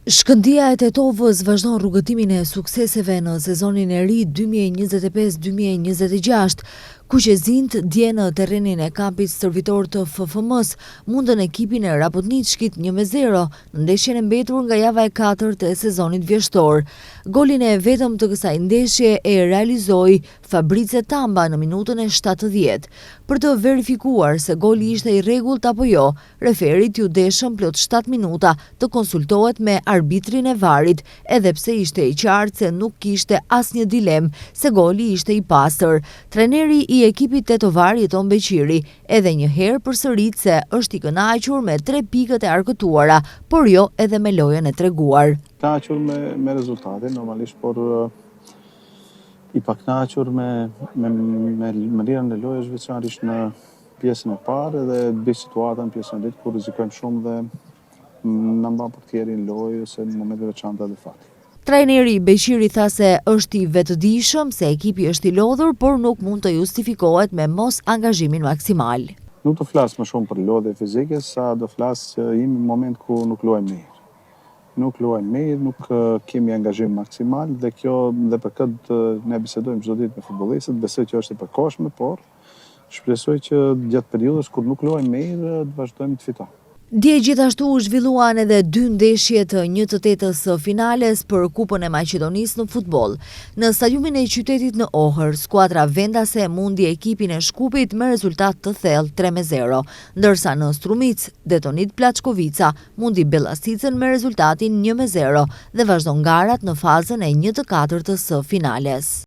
Shkëndija e Tetovës vazhdon rrugëtimin e sukseseve në sezonin e ri 2025-2026, ku që zint dje në terrenin e kampit stërvitor të FFM-s mundën ekipin e Rapotničkit 1-0 në ndeshjen e mbetur nga java e 4 të sezonit vjeshtor. Golin e vetëm të kësaj ndeshje e realizoi Fabrice Tamba në minutën e 70. Për të verifikuar se goli ishte i rregullt apo jo, referit ju deshëm plot 7 minuta të konsultohet me arbitrin e varit, edhe pse ishte i qartë se nuk kishte asnjë dilem se goli ishte i pastër. Trajneri i ekipit tetovar Jeton Beqiri edhe një herë përsërit se është i kënaqur me 3 pikët e arkëtuara, por jo edhe me lojën e treguar. Kënaqur me rezultatin normalisht, por i pakënaqur me mënyrën e lojës, veçanërisht në pjesën e parë dhe di situatën në pjesën e dytë kur rrezikojmë shumë dhe na mban portieri në lojë ose në momente të veçanta dhe fati. Trajneri Beqiri tha se është i vetëdijshëm se ekipi është i lodhur, por nuk mund të justifikohet me mos angazhimin maksimal. Nuk të flas më shumë për lodhje fizike, sa do flas që jemi në moment ku nuk luajmë mirë. Nuk luajmë mirë, nuk kemi angazhim maksimal dhe për këtë ne bisedojmë çdo ditë me futbollistët, besoj që është e përkohshme, por shpresoj që gjatë periudhës kur nuk luajmë mirë të vazhdojmë të fitojmë. Dje gjithashtu u zhvilluan edhe 2 ndeshje të 1/8 së finales për Kupën e Maqedonisë në futboll. Në stadiumin e qytetit në Ohër, skuadra vendase mundi ekipin e Shkupit me rezultat të thellë 3-0, ndërsa në Strumic, Detonit Plaçkovica mundi Bellasicën me rezultatin 1-0 dhe vazhdon garat në fazën e 1/4 së finales.